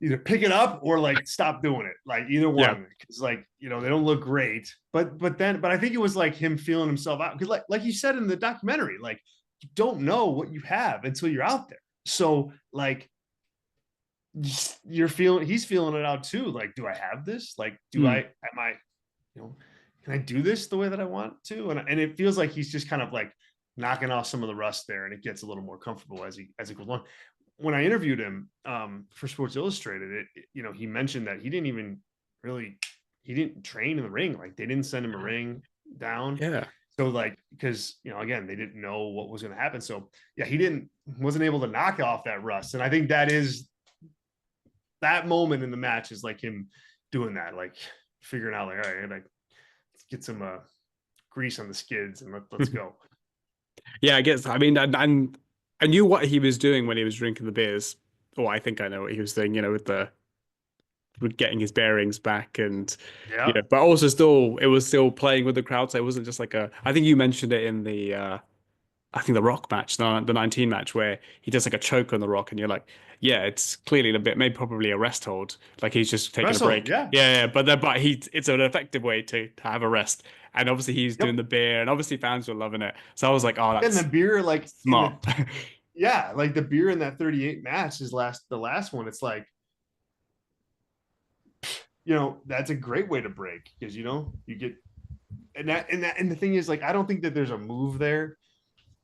either pick it up or like stop doing it. Like either Yeah. one, because like they don't look great. But I think it was like him feeling himself out because like you said in the documentary, like you don't know what you have until you're out there. So like he's feeling it out too. Like, do I have this? Like, Mm. am I, you know, can I do this the way that I want to? And it feels like he's just kind of like knocking off some of the rust there, and it gets a little more comfortable as he goes on. When I interviewed him for Sports Illustrated, he mentioned that he didn't train in the ring. Like they didn't send him a ring down. Yeah. So like because again they didn't know what was going to happen. So yeah, wasn't able to knock off that rust, and I think that moment in the match is like him doing that, like figuring out like, all right, like let's get some grease on the skids and let's go. Yeah, I guess. I mean, and I knew what he was doing when he was drinking the beers. Or I think I know what he was doing, with getting his bearings back and Yeah. but also still it was still playing with the crowd. So it wasn't just like I think you mentioned it in the I think the Rock match, the 19 match where he does like a choke on the Rock and you're like, yeah, it's clearly a bit, maybe probably a rest hold. Like he's just taking a Wrestle. break. Yeah. Yeah, yeah, but it's an effective way to have a rest. And obviously he's doing Yep. the beer and obviously fans were loving it. So I was like, oh, And the that's beer, like in smart. like the beer in that 38 match is the last one. It's like, that's a great way to break because, you get, and the thing is like, I don't think that there's a move there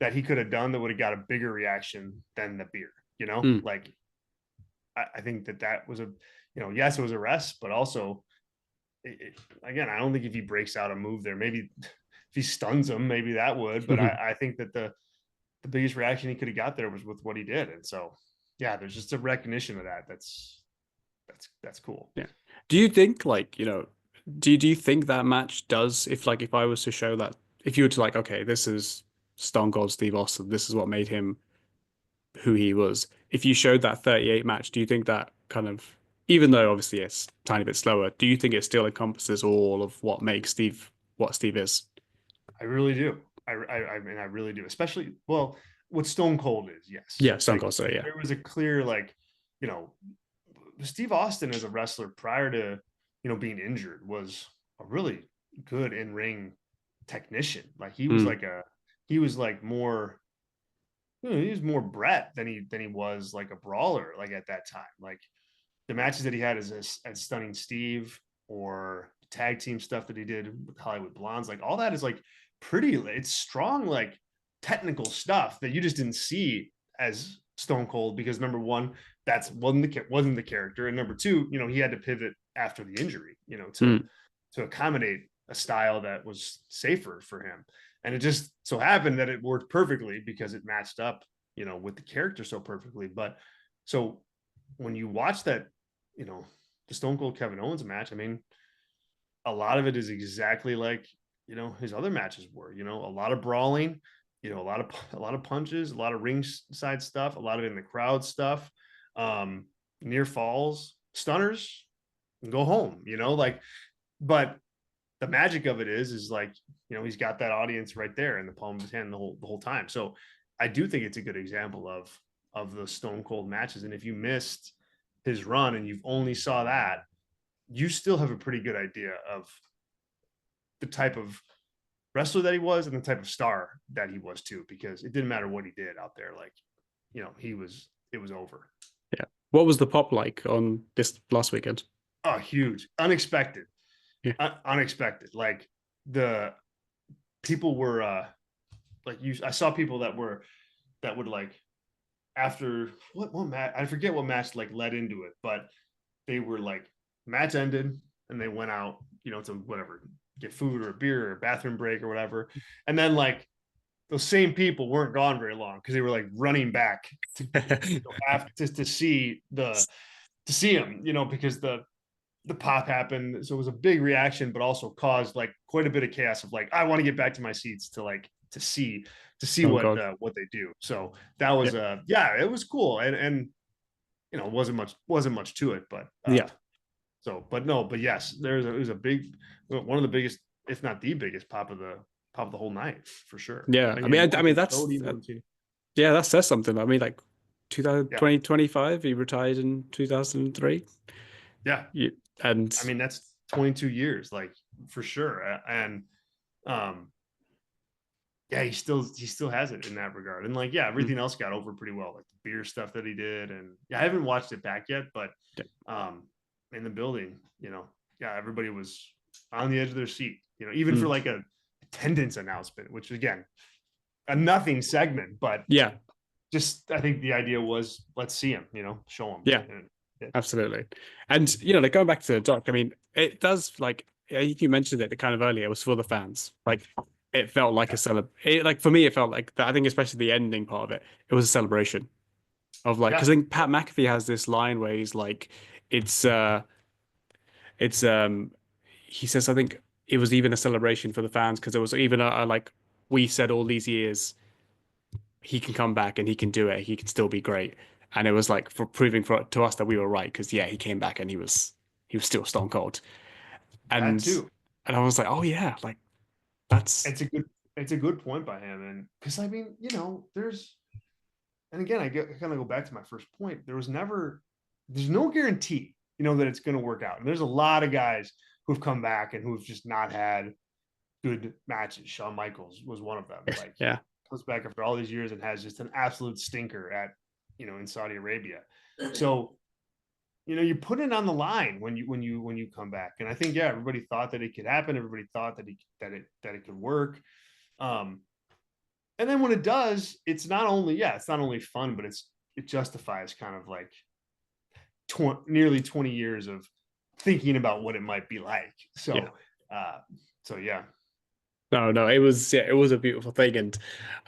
that he could have done that would have got a bigger reaction than the beer, Mm. like, I think that was yes, it was a rest, but also again, I don't think if he breaks out a move there, maybe if he stuns him, maybe that would. But I think that the biggest reaction he could have got there was with what he did, and so yeah, there's just a recognition of that. That's cool. Yeah. Do you think like, do you think that match does if I was to show that if you were to like, okay, this is Stone Cold Steve Austin, this is what made him who he was. If you showed that 38 match, do you think that kind of even though obviously it's a tiny bit slower, do you think it still encompasses all of what makes Steve what Steve is? I really do. I mean, I really do. Especially what Stone Cold is. Yes, Yeah, Stone like Cold, so yeah. there was a clear like, you know, Steve Austin as a wrestler prior to being injured was a really good in ring technician. Like Mm. he was like more he was more Brett than he was like a brawler like at that time. Like the matches that he had as Stunning Steve or tag team stuff that he did with Hollywood Blondes, like all that is like it's strong, like technical stuff that you just didn't see as Stone Cold, because number one, that's wasn't the character, and number two, he had to pivot after the injury, Mm. to accommodate a style that was safer for him. And it just so happened that it worked perfectly because it matched up, with the character so perfectly. But so when you watch that, the Stone Cold Kevin Owens match, I mean, a lot of it is exactly like, his other matches were, a lot of brawling, a lot of punches, a lot of ringside stuff, a lot of in the crowd stuff, near falls, stunners, and go home, like, but the magic of it is like, he's got that audience right there in the palm of his hand the whole time. So I do think it's a good example of the Stone Cold matches. And if you missed his run and you've only saw that, you still have a pretty good idea of the type of wrestler that he was and the type of star that he was too, because it didn't matter what he did out there. Like, it was over. Yeah. What was the pop like on this last weekend? Oh, huge, unexpected, Yeah. unexpected. Like the people were, I saw people that would like, after what match, I forget what match like led into it, but they were like, match ended and they went out, to whatever, get food or a beer or a bathroom break or whatever. And then like those same people weren't gone very long because they were like running back to see him, because the pop happened. So it was a big reaction, but also caused like quite a bit of chaos of like, I want to get back to my seats to like, to see Oh God. what they do. So that was, Yeah. yeah, it was cool. And, wasn't much to it, but, Yeah. so, but no, but yes, it was a big, one of the biggest, if not the biggest pop of the whole night for sure. Yeah. And I yeah, you mean, I mean, mentioned that's Cody, Montini. yeah, that says something. I mean, like Yeah, 2025, he retired in 2003. yeah. You, and I mean, that's 22 years, like for sure. And um, yeah, he still has it in that regard. And like, yeah, mm, everything else got over pretty well, like the beer stuff that he did. And yeah, I haven't watched it back yet, but yeah. um, in the building, yeah, everybody was on the edge of their seat, even for Mm, like a attendance announcement, which again, a nothing segment, but yeah. just I think the idea was let's see him, show him. Yeah. And yeah, Absolutely. And like going back to the doc, I mean, it does like I think you mentioned it kind of earlier, it was for the fans. Like it felt like a like for me, it felt like that. I think especially the ending part of it, it was a celebration of like because yeah, I think Pat McAfee has this line where he's like, it's it's he says I think it was even a celebration for the fans because it was even a like we said all these years he can come back and he can do it. He can still be great. And it was like for proving to us that we were right because yeah, he came back and he was still stone cold. that And too. and I was like, oh yeah, like that's It's a good point by him. And because I mean, there's, and again, I kind of go back to my first point. There's no guarantee, that it's going to work out. And there's a lot of guys who've come back and who've just not had good matches. Shawn Michaels was one of them. Like, yeah. comes back after all these years and has just an absolute stinker at, in Saudi Arabia. So, you put it on the line when you come back. And I think, yeah, everybody thought that it could happen. Everybody thought that it could work. Um, and then when it does, it's not only fun, but it justifies kind of like nearly 20 years of thinking about what it might be like. Yeah. Uh, so yeah. No, it was a beautiful thing, and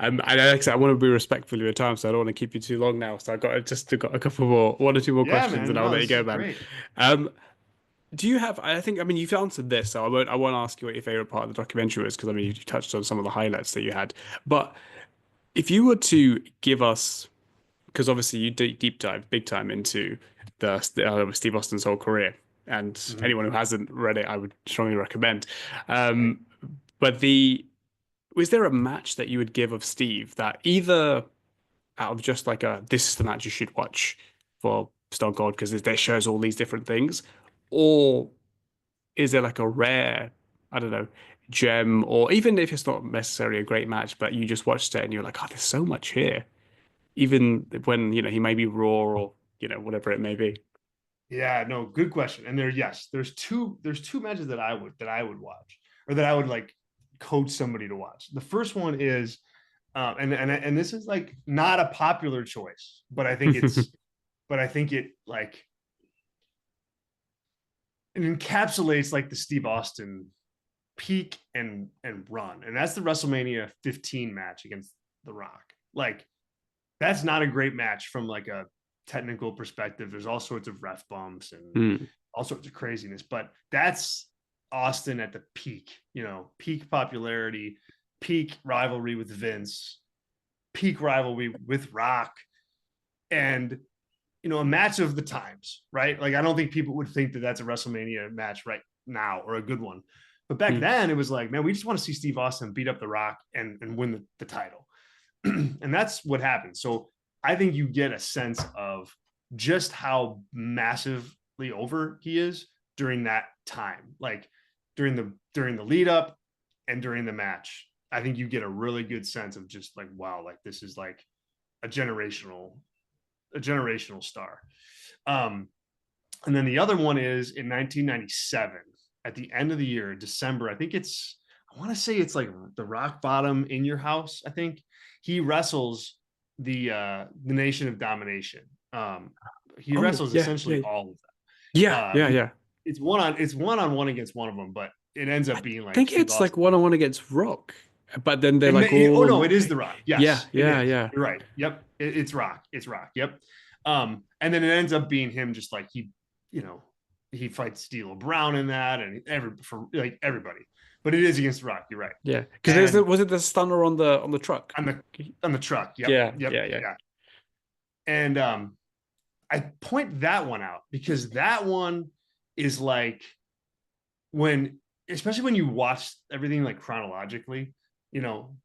like I said, I want to be respectful of your time, so I don't want to keep you too long now. So I got a couple more, one or two more Yeah, questions, and man. I'll No, let you this go, is man. great. Um, do you have? I mean, you've answered this, so I won't ask you what your favorite part of the documentary was because I mean, you touched on some of the highlights that you had. But if you were to give us, because obviously you deep dive big time into the Steve Austin's whole career, and Mhm. anyone who hasn't read it, I would strongly recommend. Right. But was there a match that you would give of Steve that either out of just like this is the match you should watch for Stone Cold because it shows all these different things, or is there like a rare, I don't know, gem, or even if it's not necessarily a great match, but you just watched it and you're like, oh, there's so much here, even when he may be raw or whatever it may be. Yeah, no, good question. And there's two matches that I would watch, or that I would like coach somebody to watch. The first one is And this is like not a popular choice, but I think it's, but I think it like it encapsulates like the Steve Austin peak and run, and that's the WrestleMania 15 match against The Rock. Like that's not a great match from like a technical perspective. There's all sorts of ref bumps and Mm. all sorts of craziness, but that's Austin at the peak, peak popularity, peak rivalry with Vince, peak rivalry with Rock, and a match of the times, right? Like I don't think people would think that that's a WrestleMania match right now or a good one. But back then it was like, man, we just want to see Steve Austin beat up The Rock and win the title. And that's what happened. So I think you get a sense of just how massively over he is during that time, like during the lead up and during the match. I think you get a really good sense of just like, wow, like this is like a generational star. And then the other one is in 1997 at the end of the year, December. I want to say it's like the Rock Bottom in Your House. I think he wrestles the Nation of Domination. He wrestles essentially all of them. Yeah. It's one on one against one of them, but it ends up being I like think Steve it's Austin. like one on one against Rock, but then they're like Oh all. no, it is The Rock. Yes, Yeah. You're right. Yep, it's Rock. It's Rock. Yep. And then it ends up being him, just like he fights D'Lo Brown in that, and everybody. But it is against Rock. You're right. Yeah, because was it the stunner on the truck? On the truck. Yep. Yeah. And I point that one out because that one is like especially when you watch everything like chronologically,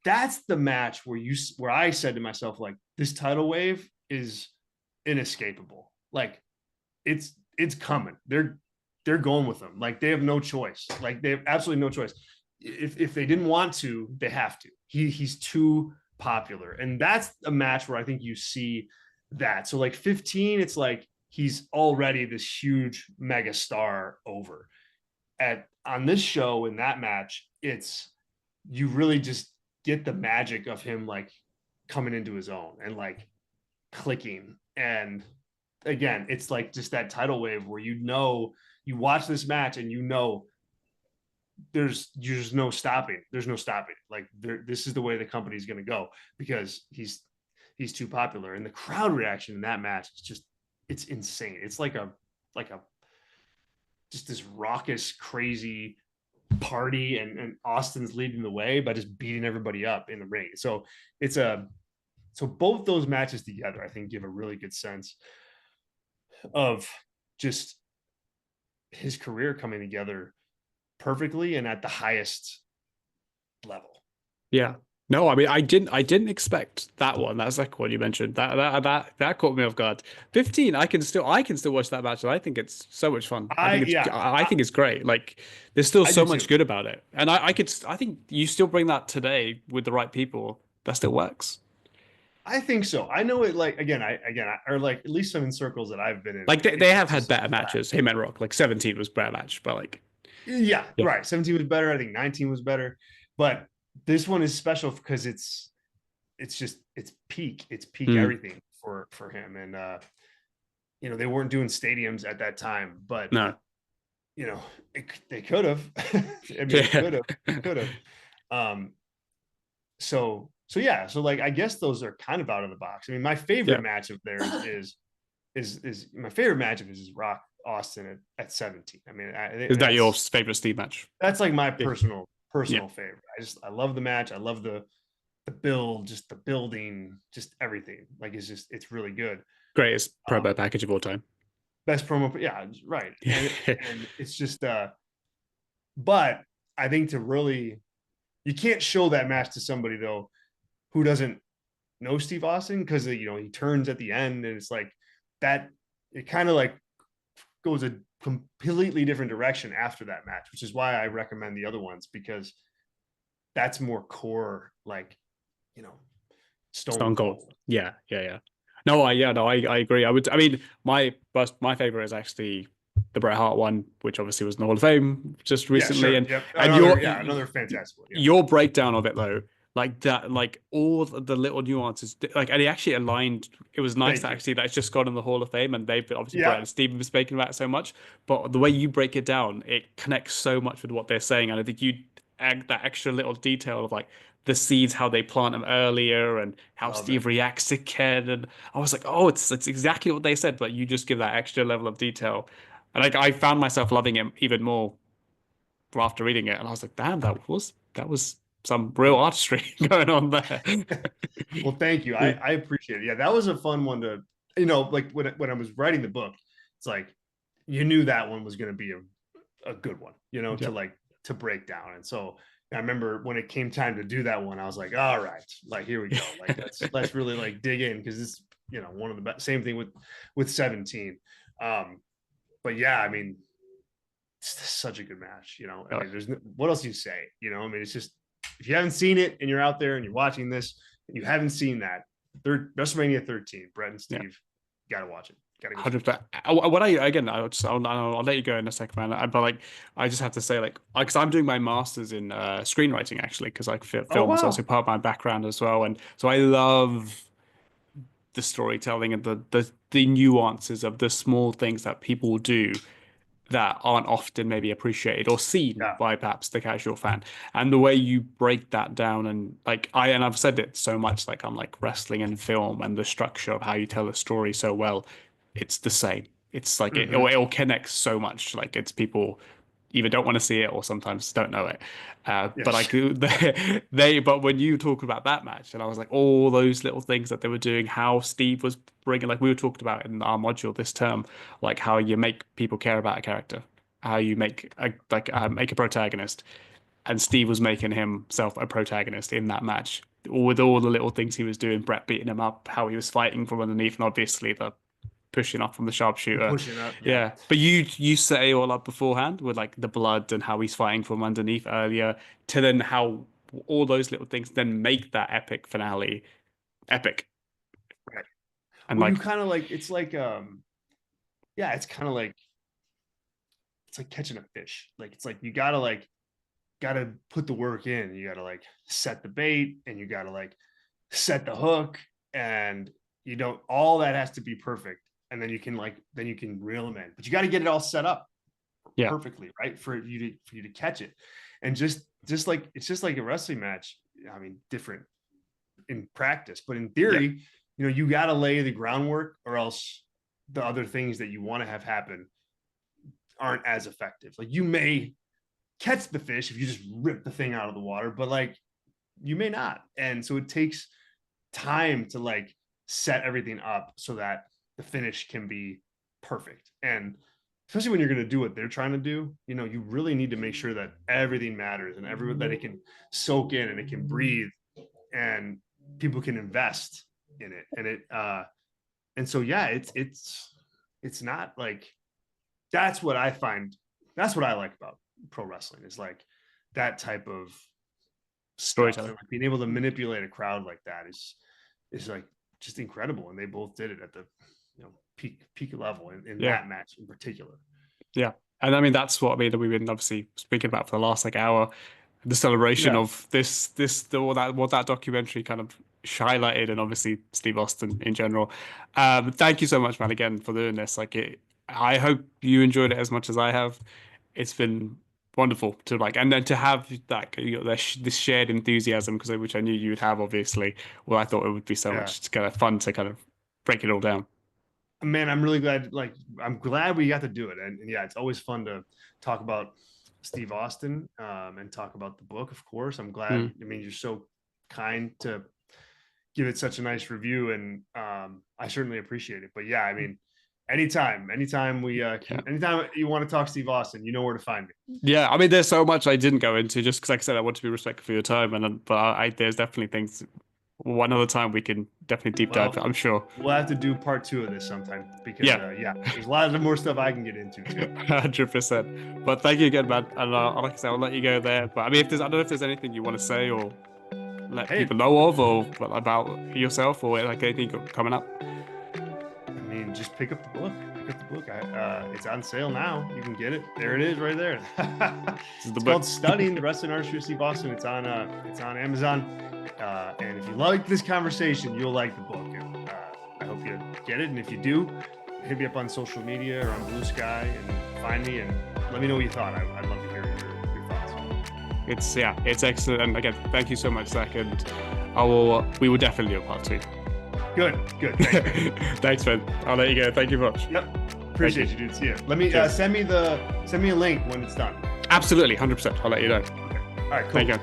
that's the match where I said to myself, like, this tidal wave is inescapable. Like it's coming. They're going with them. Like they have no choice. Like they have absolutely no choice. If they didn't want to, they have to. He's too popular. And that's a match where I think you see that. So like 15, it's like he's already this huge mega star over. On this show in that match, it's you really just get the magic of him like coming into his own and like clicking. And again, it's like just that tidal wave where you watch this match and there's no stopping. There's no stopping. Like this is the way the company's going to go because he's too popular. And the crowd reaction in that match is it's insane. It's like a just this raucous, crazy party, and Austin's leading the way by just beating everybody up in the ring. So so both those matches together, I think, give a really good sense of just his career coming together perfectly and at the highest level. Yeah. No, I mean, I didn't expect that one. That second one you mentioned. That caught me off guard. 15, I can still watch that match, and I think it's so much fun. I think it's great. Like, there's still so much good about it, and I think you still bring that today with the right people, that still works. I think so. I know it. Like or like at least some in circles that I've been in. Like they have had better matches. Him and Rock, like 17 was a better match, but like, yeah, right. 17 was better. I think 19 was better, but this one is special because it's peak everything for him. And they weren't doing stadiums at that time, but no, they could have. I mean, could have. So yeah, so like I guess those are kind of out of the box. I mean, my favorite match of theirs is my favorite match of his is Rock Austin at 17. I mean, is that your favorite Steve match? That's like my personal favorite. I love the match. I love the build, just the building, just everything. Like it's really good. Greatest promo package of all time. Best promo, yeah, right. And it's just but I think you can't show that match to somebody though who doesn't know Steve Austin, because he turns at the end and it's like that, it kind of like goes a completely different direction after that match, which is why I recommend the other ones, because that's more core, like Stone Cold. Yeah. No, I agree. I mean, my favorite is actually the Bret Hart one, which obviously was in the Hall of Fame just recently. Yeah, sure. And another fantastic one. Your breakdown of it though, like that, like all the little nuances, like, and he actually aligned. It was nice Thank that you. actually that's just gone in the Hall of Fame, and they've obviously Brett Yeah. and Steve have been speaking about it so much. But the way you break it down, it connects so much with what they're saying, and I think you add that extra little detail of like the seeds, how they plant them earlier, and how Love it. Steve reacts to Ken, and I was like, oh, it's exactly what they said, but you just give that extra level of detail, and like I found myself loving it even more after reading it, and I was like, damn, that was some real artistry going on there. Well, thank you. Yeah, I appreciate it. Yeah, that was a fun one to, like when I was writing the book, it's like you knew that one was going to be a good one, yeah, to break down. And so I remember when it came time to do that one, I was like, all right, like here we go. Like let's really like dig in, because this, one of the best. Same thing with 17. But yeah, I mean, it's such a good match. I Oh, mean, what else do you say? I mean, it's just, if you haven't seen it and you're out there and you're watching this and you haven't seen that, WrestleMania 13, Brett and yeah. Steve, you got to watch it. Got to go see it. 100%. What I again, I'll let you go in a second, man. But like, I just have to say, like, because I'm doing my master's in screenwriting actually, because like Oh film is also wow, part of my background as well, and so I love the storytelling and the nuances of the small things that people do that aren't often maybe appreciated or seen yeah, by perhaps the casual fan. And the way you break that down, and like I've said it so much, like I'm like wrestling and film and the structure of how you tell a story so well, it's the same. It's like hmm, it all connects so much. Like it's people either don't want to see it or sometimes don't know it. But yes, like but when you talk about that match, and I was like, all those little things that they were doing, how Steve was bringing, like we were talking about in our module this term, like how you make people care about a character, how you make a protagonist, and Steve was making himself a protagonist in that match. With all the little things he was doing, Brett beating him up, how he was fighting from underneath, and obviously the pushing up from the the sharpshooter. pushing up, yeah. Yeah, but you say all up beforehand with like the blood and how he's fighting from underneath earlier, to then how all those little things then make that epic finale epic. Right. And Well, you like, kind of like, it's like, yeah, it's kind of like, it's like catching a fish. Like it's like you gotta put the work in. You gotta like set the bait, and you gotta like set the hook, and you don't, all that has to be perfect. And then you can reel them in. But you got to get it all set up yeah, perfectly, right? For you to catch it. And just like, it's just like a wrestling match. I mean, different in practice, but in yeah, theory, you got to lay the groundwork, or else the other things that you want to have happen aren't as effective. Like you may catch the fish if you just rip the thing out of the water, but like you may not. And so it takes time to like set everything up so that the finish can be perfect. And especially when you're going to do what they're trying to do, you really need to make sure that everything matters, and that it can soak in and it can breathe, and people can invest in it. And so yeah, it's not like, that's what I find, that's what I like about pro wrestling, is like that type of stuff, storytelling. and like being able to manipulate a crowd like that is like just incredible. And they both did it at the peak level in Yeah, that match in particular. yeah. And I mean that's what I mean that we've been obviously speaking about for the last like hour, the celebration Yeah, of what that documentary kind of highlighted, and obviously Steve Austin in general. Thank you so much, man, again for doing this. I hope you enjoyed it as much as I have. It's been wonderful to like, and then to have that this shared enthusiasm, because which I knew you would have, obviously. Well, I thought it would be so yeah, much kind of fun to kind of break it all down. man, I'm really glad, like I'm glad we got to do it. And yeah, it's always fun to talk about Steve Austin, and talk about the book, of course. I'm glad, Mm, I mean, you're so kind to give it such a nice review, and I certainly appreciate it. But yeah, I mean, anytime yeah. anytime you want to talk Steve Austin, you know where to find me. Yeah, I mean, there's so much I didn't go into just because, like I said, I want to be respectful for your time, but there's definitely things. One other time we can definitely deep dive. Well, I'm sure. we'll have to do part two of this sometime, because Yeah, yeah, there's a lot of more stuff I can get into too. 100%. But thank you again, man. And like I said, I'll let you go there. But I mean, if there's, I don't know if there's anything you want to say or let Hey, people know of, or about yourself, or like anything coming up. I mean, just pick up the book. Pick up the book. It's on sale now. You can get it. There it is, right there. This is the It's book. called "Studying the Wrestling Artistry of Steve Austin." It's on Amazon. And if you like this conversation, you'll like the book. And I hope you get it. And if you do, hit me up on social media or on Blue Sky and find me and let me know what you thought. I'd love to hear your thoughts. It's excellent. And again, thank you so much, Zach. And we will definitely do a part 2. Good. Thanks. Thanks, man. I'll let you go. Thank you much. Yep. Appreciate you, dude. See ya. Let me send me a link when it's done. Absolutely, 100%. I'll let you know. Okay. All right, cool. Thank you.